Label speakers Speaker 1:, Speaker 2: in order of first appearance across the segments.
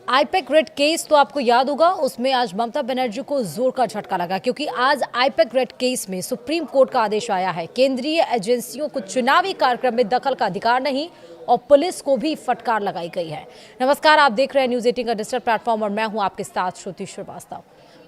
Speaker 1: IUPAC red case तो आपको याद होगा, उसमें आज ममता बनर्जी को जोर का झटका लगा क्योंकि आज आईपैक रेड केस में सुप्रीम कोर्ट का आदेश आया है। केंद्रीय एजेंसियों को चुनावी कार्यक्रम में दखल का अधिकार नहीं और पुलिस को भी फटकार लगाई गई है। नमस्कार, आप देख रहे हैं न्यूज 18 का डिजिटल प्लेटफॉर्म और मैं हूं आपके साथ श्रुति श्रीवास्तव।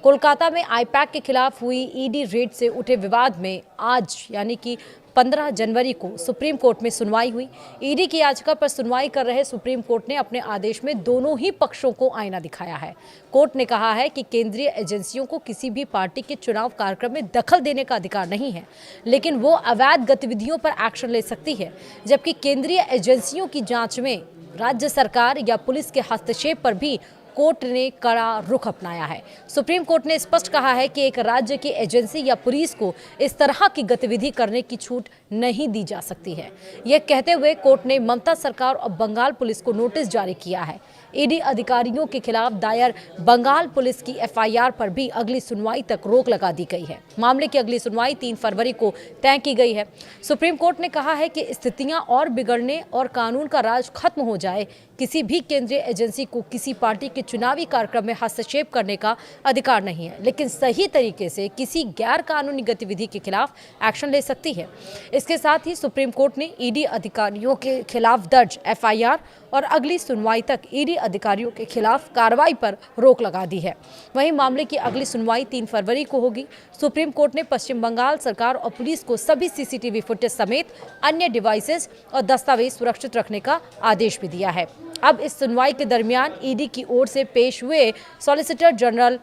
Speaker 1: कोलकाता में आईपैक के खिलाफ हुई ईडी रेड से उठे विवाद में आज यानी कि 15 जनवरी को सुप्रीम कोर्ट में सुनवाई हुई। ईडी की याचिका पर सुनवाई कर रहे सुप्रीम कोर्ट ने अपने आदेश में दोनों ही पक्षों को आईना दिखाया है। कोर्ट ने कहा है कि केंद्रीय एजेंसियों को किसी भी पार्टी के चुनाव कार्यक्रम में दखल देने का अधिकार नहीं है, लेकिन वो अवैध गतिविधियों पर एक्शन ले सकती है, जबकि केंद्रीय एजेंसियों की जांच में राज्य सरकार या पुलिस के हस्तक्षेप पर भी कोर्ट ने कड़ा रुख अपनाया है। सुप्रीम कोर्ट ने स्पष्ट कहा है कि एक राज्य की एजेंसी या पुलिस को इस तरह की गतिविधि करने की छूट नहीं दी जा सकती है। यह कहते हुए कोर्ट ने ममता सरकार और बंगाल पुलिस को नोटिस जारी किया है। ईडी अधिकारियों के खिलाफ दायर बंगाल पुलिस की एफआईआर पर भी अगली सुनवाई तक रोक लगा दी गई है। मामले की अगली सुनवाई 3 फरवरी को तय की गई है। सुप्रीम कोर्ट ने कहा है कि स्थितियां और बिगड़ने और कानून का राज खत्म हो जाए, किसी भी केंद्रीय एजेंसी को किसी पार्टी के चुनावी कार्यक्रम में हस्तक्षेप करने का अधिकार नहीं है, लेकिन सही तरीके से किसी गैर कानूनी गतिविधि के खिलाफ एक्शन ले सकती है। इसके साथ ही सुप्रीम कोर्ट ने ईडी अधिकारियों के खिलाफ दर्ज एफआईआर और अगली सुनवाई तक ईडी अधिकारियों के खिलाफ कार्रवाई पर रोक लगा दी है। वहीं मामले की अगली सुनवाई 3 फरवरी को होगी। सुप्रीम कोर्ट ने पश्चिम बंगाल सरकार और पुलिस को सभी सीसीटीवी फुटेज समेत अन्य डिवाइसेस और दस्तावेज सुरक्षित रखने का आदेश भी दिया है। अब इस सुनवाई के दरमियान ईडी की ओर से पेश हुए सॉलिसिटर जनरल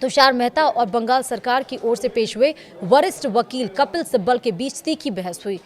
Speaker 1: तुषार मेहता और बंगाल सरकार की ओर से पेश हुए वरिष्ठ वकील कपिल सिब्बल के बीच तीखी बहस हुई।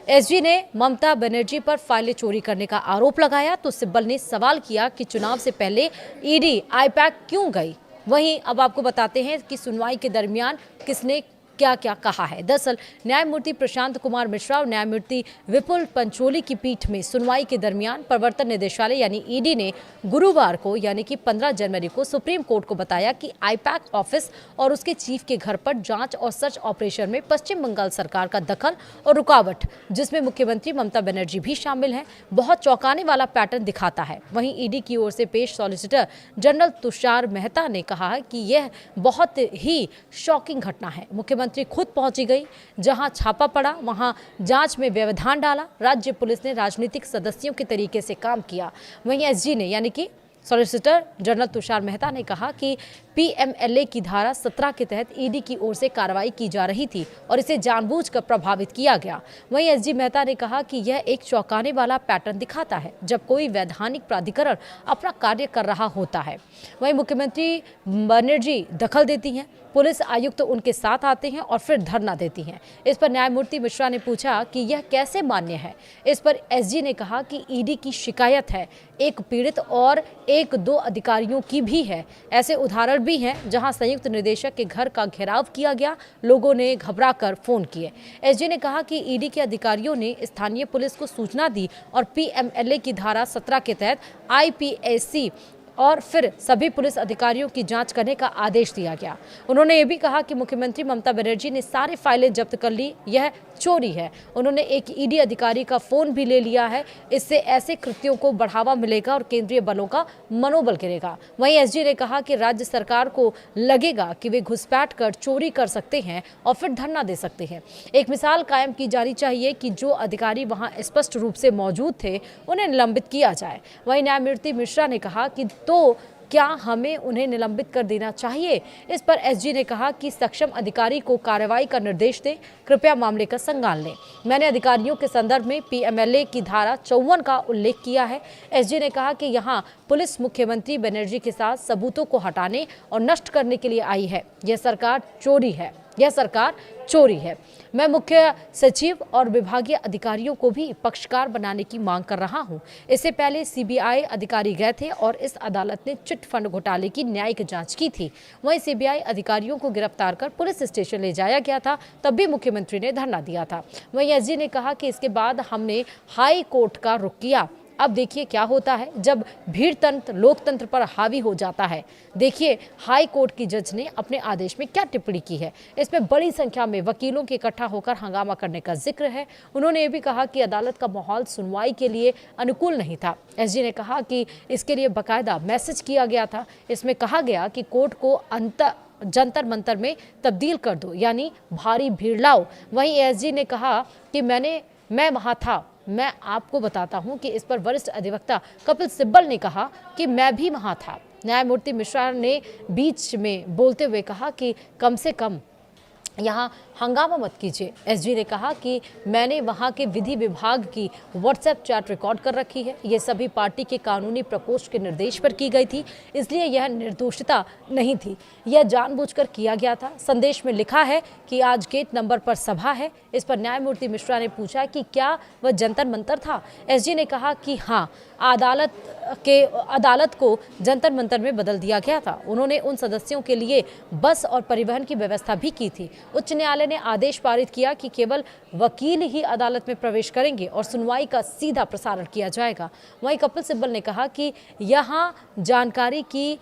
Speaker 1: एसजी ने ममता बनर्जी पर फाइलें चोरी करने का आरोप लगाया तो सिब्बल ने सवाल किया कि चुनाव से पहले ईडी आईपैक क्यों गई। वहीं अब आपको बताते हैं कि सुनवाई के दरमियान किसने क्या क्या कहा है। दरअसल न्यायमूर्ति प्रशांत कुमार मिश्रा और न्यायमूर्ति विपुल पंचोली की पीठ में सुनवाई के दरमियान प्रवर्तन निदेशालय यानी ईडी ने गुरुवार को यानी कि 15 जनवरी को सुप्रीम कोर्ट को बताया कि आईपैक ऑफिस और उसके चीफ के घर पर जांच और सर्च ऑपरेशन में पश्चिम बंगाल सरकार का दखल और रुकावट, जिसमें मुख्यमंत्री ममता बनर्जी भी शामिल हैं, बहुत चौंकाने वाला पैटर्न दिखाता है। वहीं ईडी की ओर से पेश सॉलिसिटर जनरल तुषार मेहता ने कहा कि यह बहुत ही शॉकिंग घटना है। मुख्यमंत्री खुद पहुंची गई, जहां छापा पड़ा वहां जांच में व्यवधान डाला। राज्य पुलिस ने राजनीतिक सदस्यों के तरीके से काम किया। वहीं एसजी ने यानी कि सॉलिसिटर जनरल तुषार मेहता ने कहा कि पीएमएलए की धारा 17 के तहत ईडी की ओर से कार्रवाई की जा रही थी और इसे जानबूझकर प्रभावित किया गया। वहीं एसजी मेहता ने कहा कि यह एक चौंकाने वाला पैटर्न दिखाता है जब कोई वैधानिक प्राधिकरण अपना कार्य कर रहा होता है। वहीं मुख्यमंत्री बनर्जी दखल देती हैं, पुलिस आयुक्त तो उनके साथ आते हैं और फिर धरना देती हैं। इस पर न्यायमूर्ति मिश्रा ने पूछा कि यह कैसे मान्य है। इस पर एसजी ने कहा कि ईडी की शिकायत है, एक पीड़ित और 1-2 अधिकारियों की भी है। ऐसे उदाहरण भी हैं जहां संयुक्त निदेशक के घर का घेराव किया गया, लोगों ने घबराकर फोन किए। एसजी ने कहा कि ईडी के अधिकारियों ने स्थानीय पुलिस को सूचना दी और पीएमएलए की धारा 17 के तहत आईपीएसी और फिर सभी पुलिस अधिकारियों की जांच करने का आदेश दिया गया। उन्होंने ये भी कहा कि मुख्यमंत्री ममता बनर्जी ने सारी फाइलें जब्त कर ली, यह चोरी है। उन्होंने एक ईडी अधिकारी का फोन भी ले लिया है। इससे ऐसे कृत्यों को बढ़ावा मिलेगा और केंद्रीय बलों का मनोबल गिरेगा। वहीं एसजी ने कहा कि राज्य सरकार को लगेगा कि वे घुसपैठ कर चोरी कर सकते हैं और फिर धरना दे सकते हैं। एक मिसाल कायम की जानी चाहिए कि जो अधिकारी वहां स्पष्ट रूप से मौजूद थे उन्हें निलंबित किया जाए। वहीं न्यायमूर्ति मिश्रा ने कहा कि तो क्या हमें उन्हें निलंबित कर देना चाहिए। इस पर एसजी ने कहा कि सक्षम अधिकारी को कार्रवाई का निर्देश दें, कृपया मामले का संज्ञान लें। मैंने अधिकारियों के संदर्भ में पीएमएलए की धारा 54 का उल्लेख किया है। एसजी ने कहा कि यहां पुलिस मुख्यमंत्री बनर्जी के साथ सबूतों को हटाने और नष्ट करने के लिए आई है। यह सरकार चोरी है। मैं मुख्य सचिव और विभागीय अधिकारियों को भी पक्षकार बनाने की मांग कर रहा हूं। इससे पहले सीबीआई अधिकारी गए थे और इस अदालत ने चिट फंड घोटाले की न्यायिक जांच की थी। वहीं सीबीआई अधिकारियों को गिरफ्तार कर पुलिस स्टेशन ले जाया गया था, तब भी मुख्यमंत्री ने धरना दिया था। वहीं एसजी ने कहा कि इसके बाद हमने हाई कोर्ट का रुख किया। अब देखिए क्या होता है जब भीड़ तंत्र लोकतंत्र पर हावी हो जाता है। देखिए हाई कोर्ट की जज ने अपने आदेश में क्या टिप्पणी की है। इसमें बड़ी संख्या में वकीलों के इकट्ठा होकर हंगामा करने का जिक्र है। उन्होंने ये भी कहा कि अदालत का माहौल सुनवाई के लिए अनुकूल नहीं था। एसजी ने कहा कि इसके लिए बाकायदा मैसेज किया गया था। इसमें कहा गया कि कोर्ट को जंतर मंतर में तब्दील कर दो, यानी भारी भीड़ लाओ। वहीं एसजी ने कहा कि मैं वहां था। मैं आपको बताता हूं कि इस पर वरिष्ठ अधिवक्ता कपिल सिब्बल ने कहा कि मैं भी वहां था। न्यायमूर्ति मिश्रा ने बीच में बोलते हुए कहा कि कम से कम यहाँ हंगामा मत कीजिए। एसजी ने कहा कि मैंने वहाँ के विधि विभाग की व्हाट्सएप चैट रिकॉर्ड कर रखी है। ये सभी पार्टी के कानूनी प्रकोष्ठ के निर्देश पर की गई थी, इसलिए यह निर्दोषिता नहीं थी, यह जानबूझकर किया गया था। संदेश में लिखा है कि आज गेट नंबर पर सभा है। इस पर न्यायमूर्ति मिश्रा ने पूछा कि क्या वह जंतर मंतर था। एसजी ने कहा कि हाँ, अदालत को जंतर मंतर में बदल दिया गया था। उन्होंने उन सदस्यों के लिए बस और परिवहन की व्यवस्था भी की थी। उच्च न्यायालय ने आदेश पारित किया कि केवल वकील ही अदालत में प्रवेश करेंगे और सुनवाई का सीधा प्रसारण किया जाएगा। वहीं कपिल सिब्बल ने कहा कि यहां जानकारी की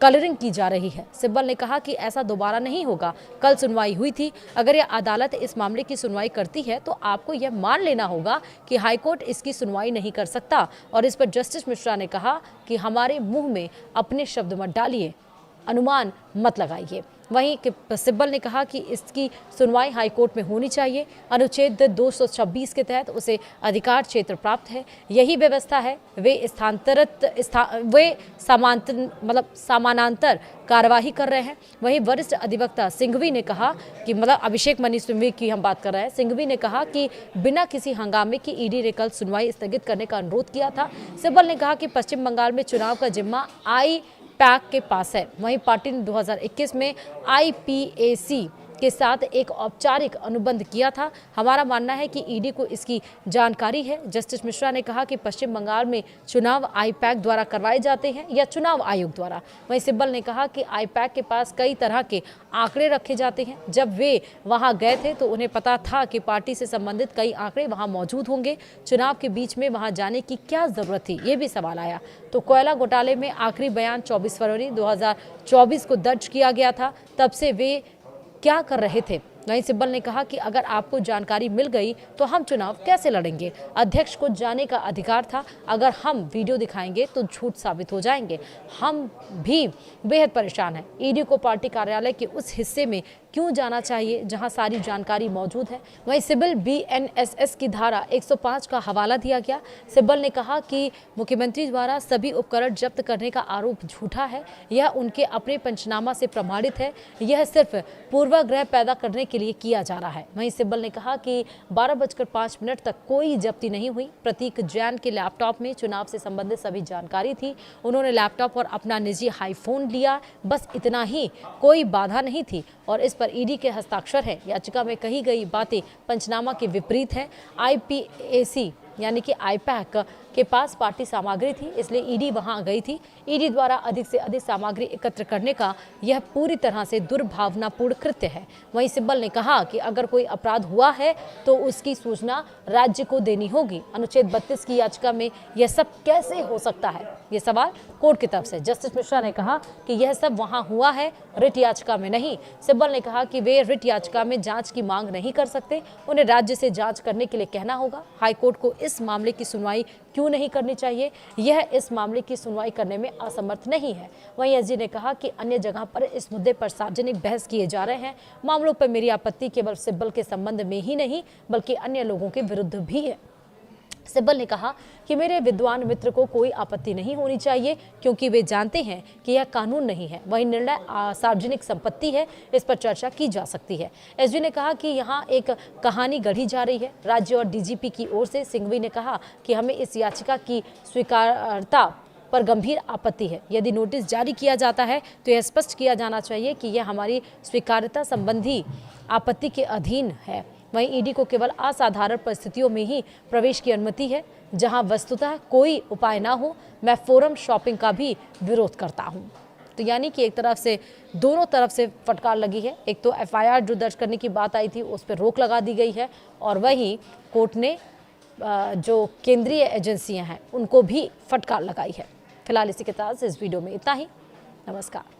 Speaker 1: कलरिंग की जा रही है। सिब्बल ने कहा कि ऐसा दोबारा नहीं होगा। कल सुनवाई हुई थी। अगर यह अदालत इस मामले की सुनवाई करती है तो आपको यह मान लेना होगा कि हाईकोर्ट इसकी सुनवाई नहीं कर सकता। और इस पर जस्टिस मिश्रा ने कहा कि हमारे मुंह में अपने शब्द मत डालिए, अनुमान मत लगाइए। वहीं सिब्बल ने कहा कि इसकी सुनवाई हाईकोर्ट में होनी चाहिए। अनुच्छेद 226 के तहत उसे अधिकार क्षेत्र प्राप्त है। यही व्यवस्था है। वे समानांतर कार्यवाही कर रहे हैं। वहीं वरिष्ठ अधिवक्ता सिंघवी ने कहा कि अभिषेक मनु सिंघवी की हम बात कर रहे हैं। सिंघवी ने कहा कि बिना किसी हंगामे की ईडी ने कल सुनवाई स्थगित करने का अनुरोध किया था। सिब्बल ने कहा कि पश्चिम बंगाल में चुनाव का जिम्मा पैक के पास है। वहीं पार्टी ने 2021 में आईपीएसी के साथ एक औपचारिक अनुबंध किया था। हमारा मानना है कि ईडी को इसकी जानकारी है। जस्टिस मिश्रा ने कहा कि पश्चिम बंगाल में चुनाव आईपैक द्वारा करवाए जाते हैं या चुनाव आयोग द्वारा। वहीं सिब्बल ने कहा कि आईपैक के पास कई तरह के आंकड़े रखे जाते हैं। जब वे वहां गए थे तो उन्हें पता था कि पार्टी से संबंधित कई आंकड़े वहां मौजूद होंगे। चुनाव के बीच में वहां जाने की क्या जरूरत थी, ये भी सवाल आया। तो कोयला घोटाले में आखिरी बयान 24 फरवरी 2024 को दर्ज किया गया था। तब से वे क्या कर रहे थे। वहीं सिब्बल ने कहा कि अगर आपको जानकारी मिल गई तो हम चुनाव कैसे लड़ेंगे। अध्यक्ष को जाने का अधिकार था। अगर हम वीडियो दिखाएंगे तो झूठ साबित हो जाएंगे। हम भी बेहद परेशान हैं। ईडी को पार्टी कार्यालय के उस हिस्से में क्यों जाना चाहिए जहां सारी जानकारी मौजूद है। वहीं सिब्बल बीएनएसएस की धारा 105 का हवाला दिया गया। सिब्बल ने कहा कि मुख्यमंत्री द्वारा सभी उपकरण जब्त करने का आरोप झूठा है। यह उनके अपने पंचनामा से प्रमाणित है। यह सिर्फ पूर्वाग्रह पैदा करने के लिए किया जा रहा है। वहीं सिब्बल ने कहा कि 12:05 तक कोई जब्ती नहीं हुई। प्रतीक जैन के लैपटॉप में चुनाव से संबंधित सभी जानकारी थी। उन्होंने लैपटॉप और अपना निजी आईफोन लिया, बस इतना ही, कोई बाधा नहीं थी। और इस पर ईडी के हस्ताक्षर है। याचिका में कही गई बातें पंचनामा के विपरीत है। आईपीएसी यानी कि आईपैक के पास पार्टी सामग्री थी, इसलिए ईडी वहां गई थी। ईडी द्वारा अधिक से अधिक सामग्री एकत्र करने का यह पूरी तरह से दुर्भावनापूर्ण कृत्य है। वहीं सिब्बल ने कहा कि अगर कोई अपराध हुआ है तो उसकी सूचना राज्य को देनी होगी। अनुच्छेद 32 की याचिका में यह सब कैसे हो सकता है, ये सवाल कोर्ट की तरफ से। जस्टिस मिश्रा ने कहा कि यह सब वहां हुआ है, रिट याचिका में नहीं। सिब्बल ने कहा कि वे रिट याचिका में जांच की मांग नहीं कर सकते, उन्हें राज्य से जांच करने के लिए कहना होगा। हाईकोर्ट को इस मामले की सुनवाई क्यों नहीं करनी चाहिए, यह इस मामले की सुनवाई करने में असमर्थ नहीं है। वहीं एसजी ने कहा कि अन्य जगह पर इस मुद्दे पर सार्वजनिक बहस किए जा रहे हैं। मामलों पर मेरी आपत्ति केवल सिब्बल के संबंध में ही नहीं बल्कि अन्य लोगों के विरुद्ध भी है। सिब्बल ने कहा कि मेरे विद्वान मित्र को कोई आपत्ति नहीं होनी चाहिए क्योंकि वे जानते हैं कि यह कानून नहीं है। वही निर्णय सार्वजनिक संपत्ति है, इस पर चर्चा की जा सकती है। एसजी ने कहा कि यहाँ एक कहानी गढ़ी जा रही है राज्य और डीजीपी की ओर से। सिंघवी ने कहा कि हमें इस याचिका की स्वीकार्यता पर गंभीर आपत्ति है। यदि नोटिस जारी किया जाता है तो यह स्पष्ट किया जाना चाहिए कि यह हमारी स्वीकार्यता संबंधी आपत्ति के अधीन है। वहीं ईडी को केवल असाधारण परिस्थितियों में ही प्रवेश की अनुमति है जहां वस्तुतः कोई उपाय ना हो। मैं फोरम शॉपिंग का भी विरोध करता हूं। तो यानी कि एक तरफ से दोनों तरफ से फटकार लगी है। एक तो एफआईआर जो दर्ज करने की बात आई थी उस पर रोक लगा दी गई है और वहीं कोर्ट ने जो केंद्रीय एजेंसियां हैं उनको भी फटकार लगाई है। फिलहाल इसी के साथ इस वीडियो में इतना ही। नमस्कार।